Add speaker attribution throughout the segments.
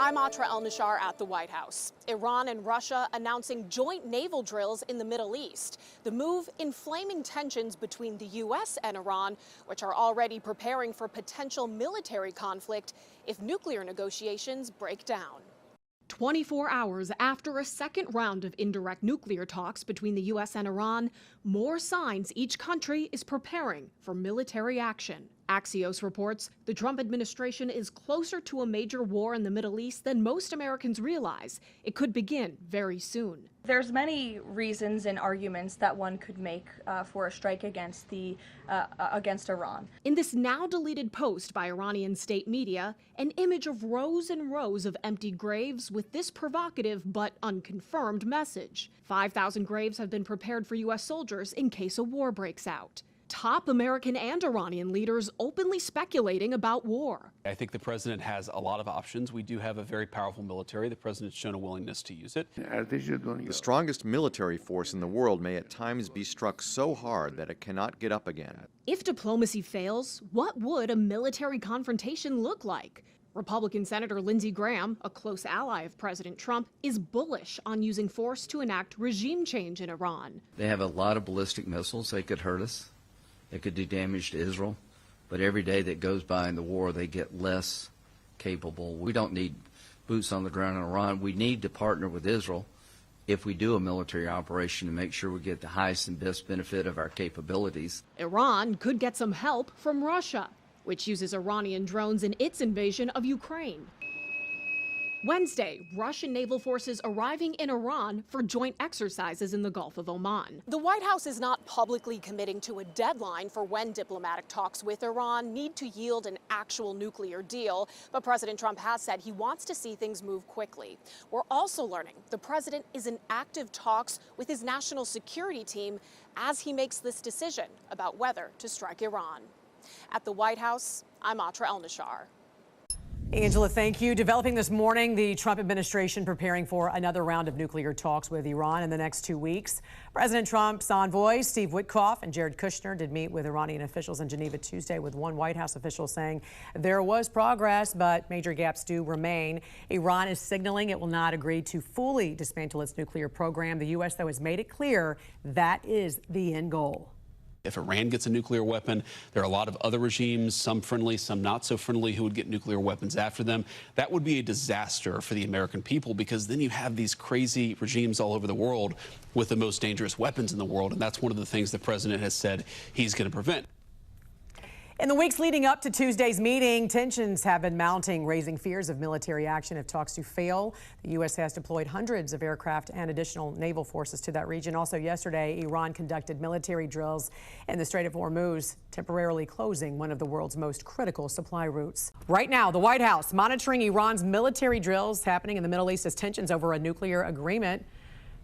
Speaker 1: I'm Atra El-Nashar at the White House. Iran and Russia announcing joint naval drills in the Middle East. The move inflaming tensions between the U.S. and Iran, which are already preparing for potential military conflict if nuclear negotiations break down. 24 hours after a second round of indirect nuclear talks between the U.S. and Iran, more signs each country is preparing for military action. Axios reports the Trump administration is closer to a major war in the Middle East than most Americans realize. It could begin very soon.
Speaker 2: There's many reasons and arguments that one could make for a strike against Iran.
Speaker 1: In this now deleted post by Iranian state media, an image of rows and rows of empty graves with this provocative but unconfirmed message. 5,000 graves have been prepared for U.S. soldiers in case a war breaks out. Top American and Iranian leaders openly speculating about war.
Speaker 3: I think the president has a lot of options. We do have a very powerful military. The president's shown a willingness to use it.
Speaker 4: The strongest military force in the world may at times be struck so hard that it cannot get up again.
Speaker 1: If diplomacy fails, what would a military confrontation look like? Republican Senator Lindsey Graham, a close ally of President Trump, is bullish on using force to enact regime change in Iran.
Speaker 5: They have a lot of ballistic missiles. They could hurt us. It could do damage to Israel, but every day that goes by in the war, they get less capable. We don't need boots on the ground in Iran. We need to partner with Israel if we do a military operation to make sure we get the highest and best benefit of our capabilities.
Speaker 1: Iran could get some help from Russia, which uses Iranian drones in its invasion of Ukraine. Wednesday, Russian naval forces arriving in Iran for joint exercises in the Gulf of Oman. The White House is not publicly committing to a deadline for when diplomatic talks with Iran need to yield an actual nuclear deal, but President Trump has said he wants to see things move quickly. We're also learning the president is in active talks with his national security team as he makes this decision about whether to strike Iran. At the White House, I'm Atra El-Nashar.
Speaker 6: Angela, thank you. Developing this morning, the Trump administration preparing for another round of nuclear talks with Iran in the next 2 weeks. President Trump's envoys, Steve Witkoff and Jared Kushner, did meet with Iranian officials in Geneva Tuesday, with one White House official saying there was progress, but major gaps do remain. Iran is signaling it will not agree to fully dismantle its nuclear program. The U.S., though, has made it clear that is the end goal.
Speaker 3: If Iran gets a nuclear weapon, there are a lot of other regimes, some friendly, some not so friendly, who would get nuclear weapons after them. That would be a disaster for the American people, because then you have these crazy regimes all over the world with the most dangerous weapons in the world. And that's one of the things the president has said he's going to prevent.
Speaker 6: In the weeks leading up to Tuesday's meeting, tensions have been mounting, raising fears of military action if talks do fail. The U.S. has deployed hundreds of aircraft and additional naval forces to that region. Also yesterday, Iran conducted military drills in the Strait of Hormuz, temporarily closing one of the world's most critical supply routes. Right now, the White House monitoring Iran's military drills happening in the Middle East as tensions over a nuclear agreement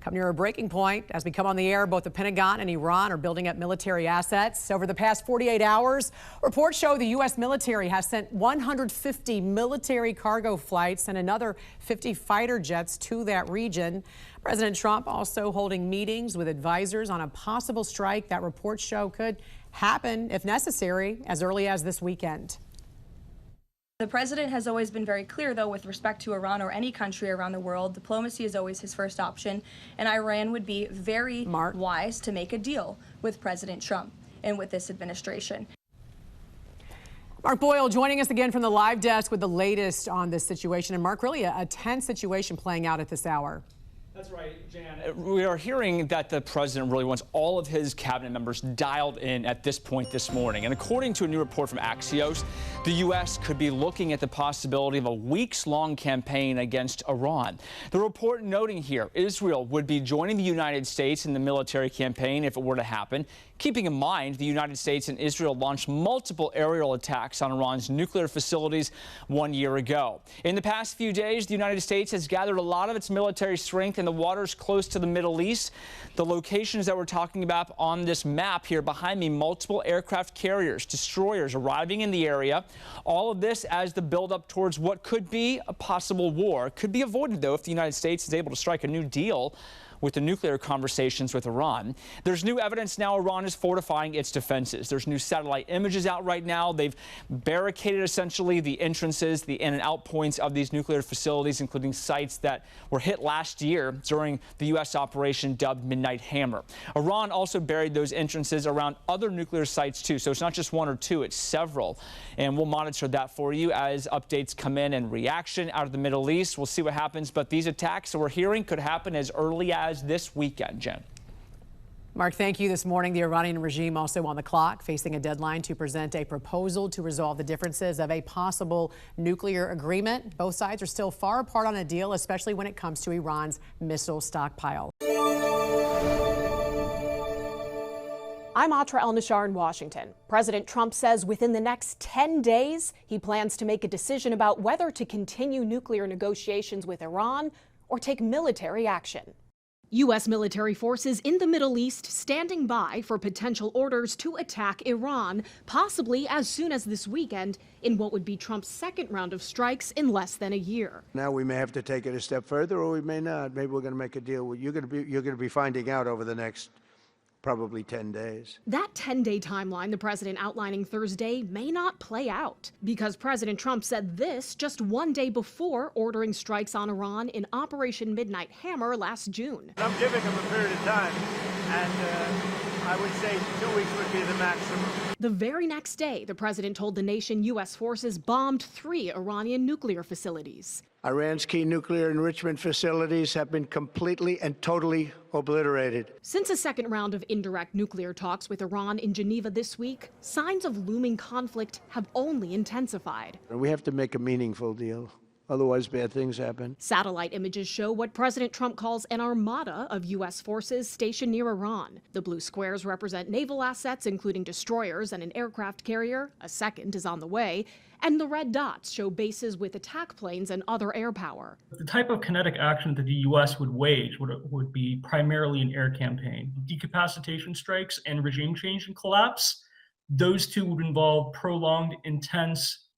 Speaker 6: come near a breaking point. As we come on the air, both the Pentagon and Iran are building up military assets. Over the past 48 hours, reports show the U.S. military has sent 150 military cargo flights and another 50 fighter jets to that region. President Trump also holding meetings with advisors on a possible strike that reports show could happen, if necessary, as early as this weekend.
Speaker 2: The president has always been very clear, though, with respect to Iran or any country around the world. Diplomacy is always his first option, and Iran would be very wise to make a deal with President Trump and with this administration.
Speaker 6: Mark Boyle joining us again from the live desk with the latest on this situation. And Mark, really a tense situation playing out at this hour.
Speaker 7: That's right, Jan. We are hearing that the president really wants all of his cabinet members dialed in at this point this morning. And according to a new report from Axios, the U.S. could be looking at the possibility of a weeks-long campaign against Iran. The report noting here, Israel would be joining the United States in the military campaign if it were to happen. Keeping in mind, the United States and Israel launched multiple aerial attacks on Iran's nuclear facilities 1 year ago. In the past few days, the United States has gathered a lot of its military strength in the waters close to the Middle East. The locations that we're talking about on this map here behind me, multiple aircraft carriers, destroyers arriving in the area. All of this as the buildup towards what could be a possible war. Could be avoided, though, if the United States is able to strike a new deal with the nuclear conversations with Iran. There's new evidence now Iran is fortifying its defenses. There's new satellite images out right now. They've barricaded essentially the entrances, the in and out points of these nuclear facilities, including sites that were hit last year during the U.S. operation dubbed Midnight Hammer. Iran also buried those entrances around other nuclear sites too. So it's not just one or two, it's several. And we'll monitor that for you as updates come in and reaction out of the Middle East. We'll see what happens. But these attacks that we're hearing could happen as early as this weekend, Jen.
Speaker 6: Mark, thank you. This morning, the Iranian regime also on the clock, facing a deadline to present a proposal to resolve the differences of a possible nuclear agreement. Both sides are still far apart on a deal, especially when it comes to Iran's missile stockpile.
Speaker 1: I'm Atra El-Nashar in Washington. President Trump says within the next 10 days, he plans to make a decision about whether to continue nuclear negotiations with Iran or take military action. U.S. military forces in the Middle East standing by for potential orders to attack Iran, possibly as soon as this weekend, in what would be Trump's second round of strikes in less than a year.
Speaker 8: Now we may have to take it a step further, or we may not. Maybe we're going to make a deal. You're going to be finding out over the next probably 10 days.
Speaker 1: That 10-day timeline the president outlining Thursday may not play out because President Trump said this just one day before ordering strikes on Iran in Operation Midnight Hammer last June.
Speaker 8: I'm giving him a period of time, and I would say 2 weeks would be the maximum.
Speaker 1: The very next day, the president told the nation U.S. forces bombed 3 Iranian nuclear facilities.
Speaker 8: Iran's key nuclear enrichment facilities have been completely and totally obliterated.
Speaker 1: Since a second round of indirect nuclear talks with Iran in Geneva this week, signs of looming conflict have only intensified.
Speaker 8: We have to make a meaningful deal. Otherwise, bad things happen.
Speaker 1: Satellite images show what President Trump calls an armada of U.S. forces stationed near Iran. The blue squares represent naval assets, including destroyers and an aircraft carrier. A second is on the way. And the red dots show bases with attack planes and other air power.
Speaker 9: The type of kinetic action that the U.S. would wage would be primarily an air campaign. Decapacitation strikes and regime change and collapse, those two would involve prolonged, intense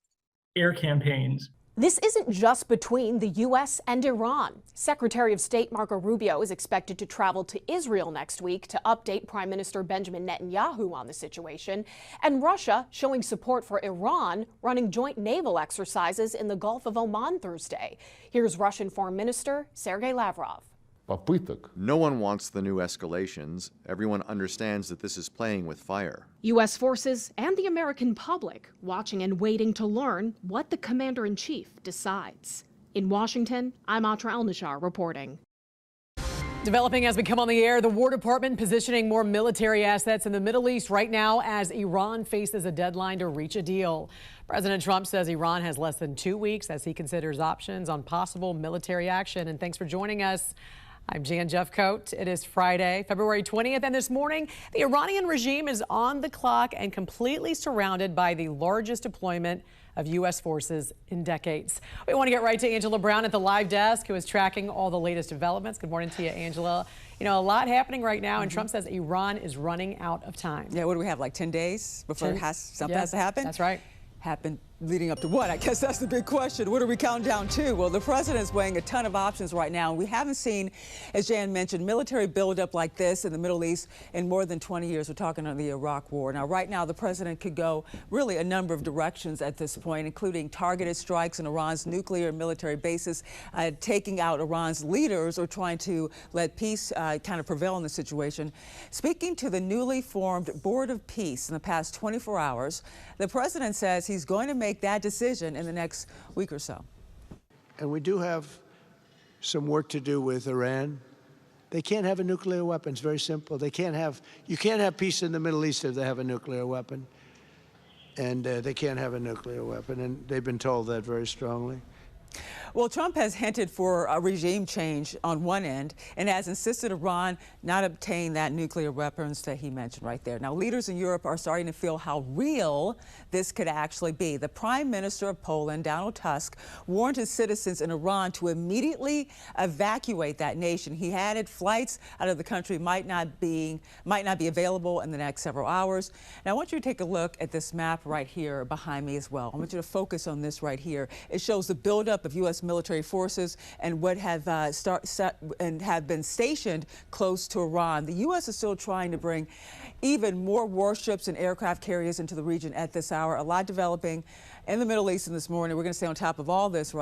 Speaker 9: air campaigns.
Speaker 1: This isn't just between the U.S. and Iran. Secretary of State Marco Rubio is expected to travel to Israel next week to update Prime Minister Benjamin Netanyahu on the situation. And Russia showing support for Iran, running joint naval exercises in the Gulf of Oman Thursday. Here's Russian Foreign Minister Sergei Lavrov.
Speaker 4: No one wants the new escalations. Everyone understands that this is playing with fire.
Speaker 1: U.S. forces and the American public watching and waiting to learn what the commander-in-chief decides. In Washington, I'm Atra El-Nashar reporting.
Speaker 6: Developing as we come on the air, the War Department positioning more military assets in the Middle East right now as Iran faces a deadline to reach a deal. President Trump says Iran has less than 2 weeks as he considers options on possible military action. And thanks for joining us. I'm Jan Jeffcoat. It is Friday, February 20th, and this morning, the Iranian regime is on the clock and completely surrounded by the largest deployment of U.S. forces in decades. We want to get right to Angela Brown at the live desk, who is tracking all the latest developments. Good morning to you, Angela. You know, a lot happening right now, and Trump says Iran is running out of time.
Speaker 10: Yeah, what do we have, like 10 days before something has to happen?
Speaker 6: That's right.
Speaker 10: Happen leading up to what? I guess that's the big question. What are we counting down to? Well, the president is weighing a ton of options right now. And we haven't seen, as Jan mentioned, military buildup like this in the Middle East in more than 20 years. We're talking on the Iraq War. Now, right now, the president could go really a number of directions at this point, including targeted strikes on Iran's nuclear and military bases, taking out Iran's leaders, or trying to let peace kind of prevail in the situation. Speaking to the newly formed Board of Peace in the past 24 hours, the president says he's going to make that decision in the next week or so.
Speaker 8: And we do have some work to do with Iran. They can't have a nuclear weapon. It's very simple. You can't have peace in the Middle East if they have a nuclear weapon. And they can't have a nuclear weapon. And they've been told that very strongly.
Speaker 10: Well, Trump has hinted for a regime change on one end and has insisted Iran not obtain that nuclear weapons that he mentioned right there. Now, leaders in Europe are starting to feel how real this could actually be. The Prime Minister of Poland, Donald Tusk, warned his citizens in Iran to immediately evacuate that nation. He added flights out of the country might not be available in the next several hours. Now, I want you to take a look at this map right here behind me as well. I want you to focus on this right here. It shows the buildup of U.S. military forces and what have have been stationed close to Iran. The U.S. is still trying to bring even more warships and aircraft carriers into the region at this hour. A lot developing in the Middle East this morning. We're going to stay on top of all this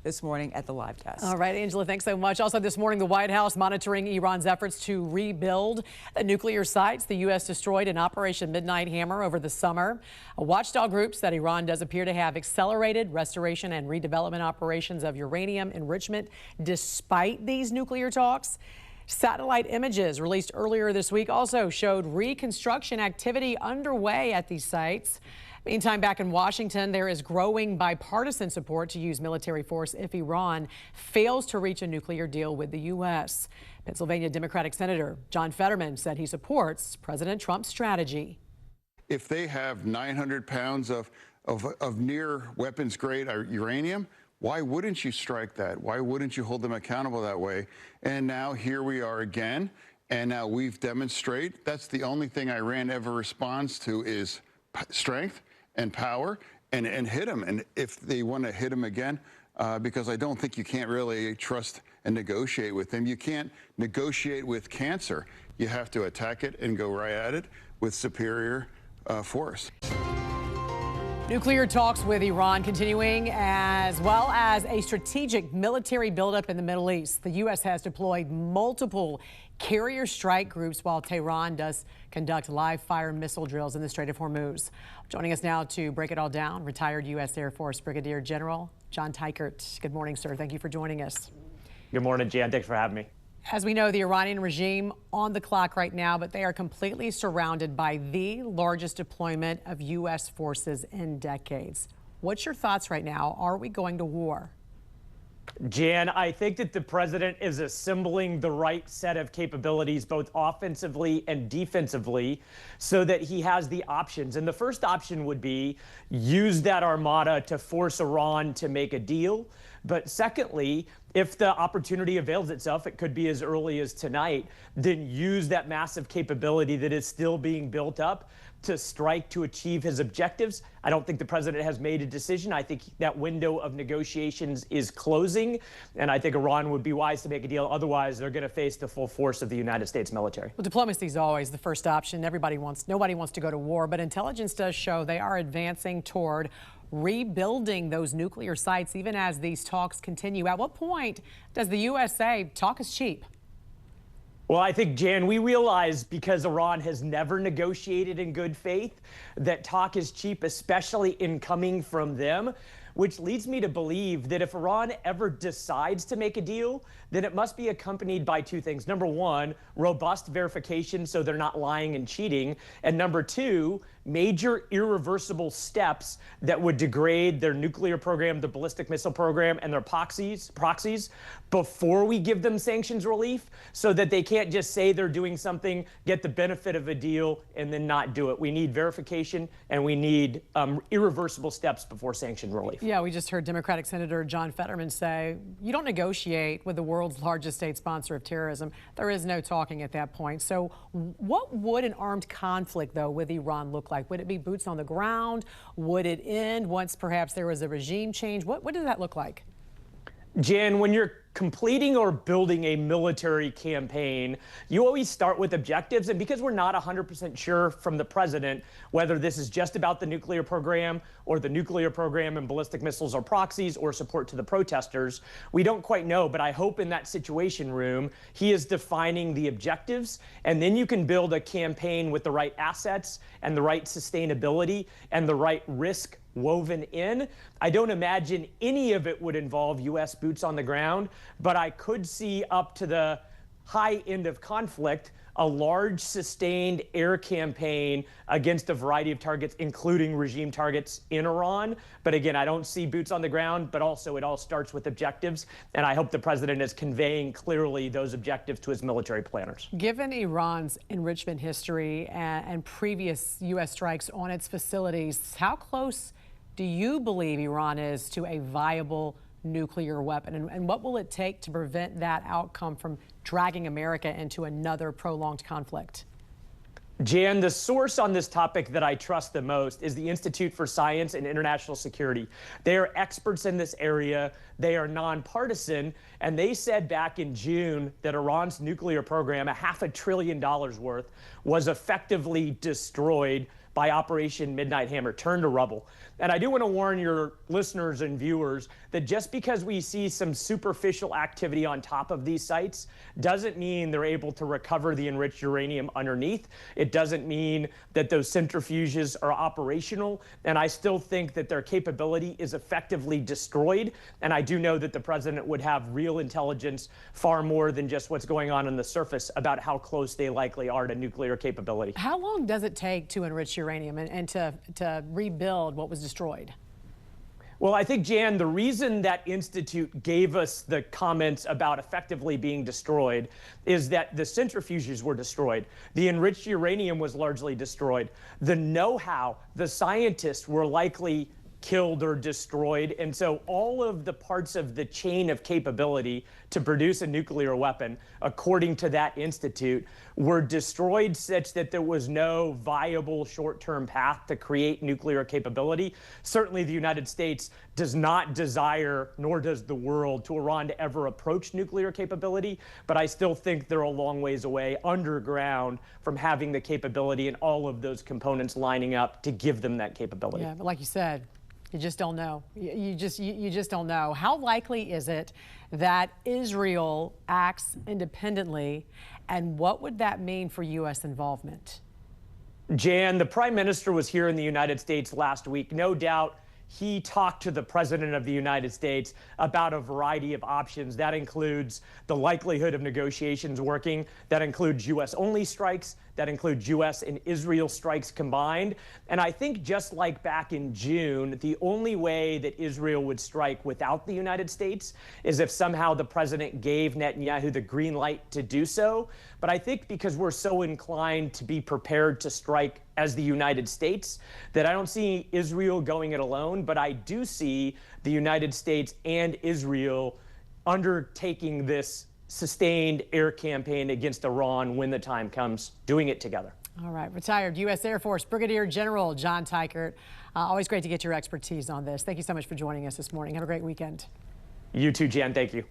Speaker 10: this morning at the live desk.
Speaker 6: All right, Angela, thanks so much. Also this morning, the White House monitoring Iran's efforts to rebuild the nuclear sites the U.S. destroyed in Operation Midnight Hammer over the summer. A watchdog group said Iran does appear to have accelerated restoration and redevelopment operations of uranium enrichment despite these nuclear talks. Satellite images released earlier this week also showed reconstruction activity underway at these sites. Meantime, back in Washington, there is growing bipartisan support to use military force if Iran fails to reach a nuclear deal with the U.S. Pennsylvania Democratic Senator John Fetterman said he supports President Trump's strategy.
Speaker 11: If they have 900 pounds of near weapons grade uranium, why wouldn't you strike that? Why wouldn't you hold them accountable that way? And now here we are again, and now we've demonstrated that's the only thing Iran ever responds to is strength and power and hit them. And if they want to hit them again, because I don't think you can't really trust and negotiate with them. You can't negotiate with cancer. You have to attack it and go right at it with superior force.
Speaker 6: Nuclear talks with Iran continuing, as well as a strategic military buildup in the Middle East. The U.S. has deployed multiple carrier strike groups while Tehran does conduct live fire missile drills in the Strait of Hormuz. Joining us now to break it all down, retired U.S. Air Force Brigadier General John Teichert. Good morning, sir. Thank you for joining us.
Speaker 12: Good morning, Jan. Thanks for having me.
Speaker 6: As we know, the Iranian regime on the clock right now, but they are completely surrounded by the largest deployment of U.S. forces in decades. What's your thoughts right now? Are we going to war?
Speaker 12: Jan, I think that the president is assembling the right set of capabilities, both offensively and defensively, so that he has the options. And the first option would be use that armada to force Iran to make a deal. But secondly, if the opportunity avails itself, it could be as early as tonight, then use that massive capability that is still being built up to strike to achieve his objectives. I don't think the president has made a decision. I think that window of negotiations is closing, and I think Iran would be wise to make a deal. Otherwise, they're going to face the full force of the United States military.
Speaker 6: Well, diplomacy is always the first option. Nobody wants to go to war, but intelligence does show they are advancing toward rebuilding those nuclear sites even as these talks continue. At what point does the U.S. say talk is cheap?
Speaker 12: Well, I think, Jan, we realize because Iran has never negotiated in good faith that talk is cheap, especially in coming from them, which leads me to believe that if Iran ever decides to make a deal, then it must be accompanied by two things. Number one, robust verification so they're not lying and cheating. And number two, major irreversible steps that would degrade their nuclear program, the ballistic missile program, and their proxies before we give them sanctions relief, so that they can't just say they're doing something, get the benefit of a deal, and then not do it. We need verification, and we need irreversible steps before sanction relief.
Speaker 6: Yeah, we just heard Democratic Senator John Fetterman say, you don't negotiate with the world's largest state sponsor of terrorism. There is no talking at that point. So what would an armed conflict, though, with Iran look like? Would it be boots on the ground? Would it end once perhaps there was a regime change? What does that look like?
Speaker 12: Jan, when you're completing or building a military campaign, you always start with objectives. And because we're not 100% sure from the president whether this is just about the nuclear program or the nuclear program and ballistic missiles or proxies or support to the protesters, we don't quite know. But I hope in that situation room, he is defining the objectives. And then you can build a campaign with the right assets and the right sustainability and the right risk woven in. I don't imagine any of it would involve U.S. boots on the ground, but I could see up to the high end of conflict a large sustained air campaign against a variety of targets, including regime targets in Iran. But again, I don't see boots on the ground, but also it all starts with objectives. And I hope the president is conveying clearly those objectives to his military planners.
Speaker 6: Given Iran's enrichment history and previous U.S. strikes on its facilities, how close do you believe Iran is to a viable nuclear weapon? And what will it take to prevent that outcome from dragging America into another prolonged conflict?
Speaker 12: Jan, the source on this topic that I trust the most is the Institute for Science and International Security. They are experts in this area. They are nonpartisan, and they said back in June that Iran's nuclear program, $500 billion worth, was effectively destroyed by Operation Midnight Hammer, turned to rubble. And I do want to warn your listeners and viewers that just because we see some superficial activity on top of these sites doesn't mean they're able to recover the enriched uranium underneath. It doesn't mean that those centrifuges are operational. And I still think that their capability is effectively destroyed. And I do know that the president would have real intelligence, far more than just what's going on the surface, about how close they likely are to nuclear capability.
Speaker 6: How long does it take to enrich uranium and to rebuild what was destroyed?
Speaker 12: Well, I think, Jan, the reason that institute gave us the comments about effectively being destroyed is that the centrifuges were destroyed. The enriched uranium was largely destroyed. The know-how, the scientists were likely killed or destroyed. And so all of the parts of the chain of capability to produce a nuclear weapon, according to that institute, were destroyed such that there was no viable short-term path to create nuclear capability. Certainly the United States does not desire, nor does the world, to Iran to ever approach nuclear capability. But I still think they're a long ways away underground from having the capability and all of those components lining up to give them that capability.
Speaker 6: Yeah, but like you said, you just don't know. You just don't know. How likely is it that Israel acts independently, and what would that mean for U.S. involvement?
Speaker 12: Jan, the Prime Minister was here in the United States last week. No doubt he talked to the President of the United States about a variety of options. That includes the likelihood of negotiations working. That includes U.S.-only strikes. That includes U.S. and Israel strikes combined. And I think just like back in June, the only way that Israel would strike without the United States is if somehow the president gave Netanyahu the green light to do so. But I think because we're so inclined to be prepared to strike as the United States, that I don't see Israel going it alone, but I do see the United States and Israel undertaking this sustained air campaign against Iran when the time comes, doing it together.
Speaker 6: All right, retired U.S. Air Force Brigadier General John Teichert. Always great to get your expertise on this. Thank you so much for joining us this morning. Have a great weekend.
Speaker 12: You too, Jan. Thank you.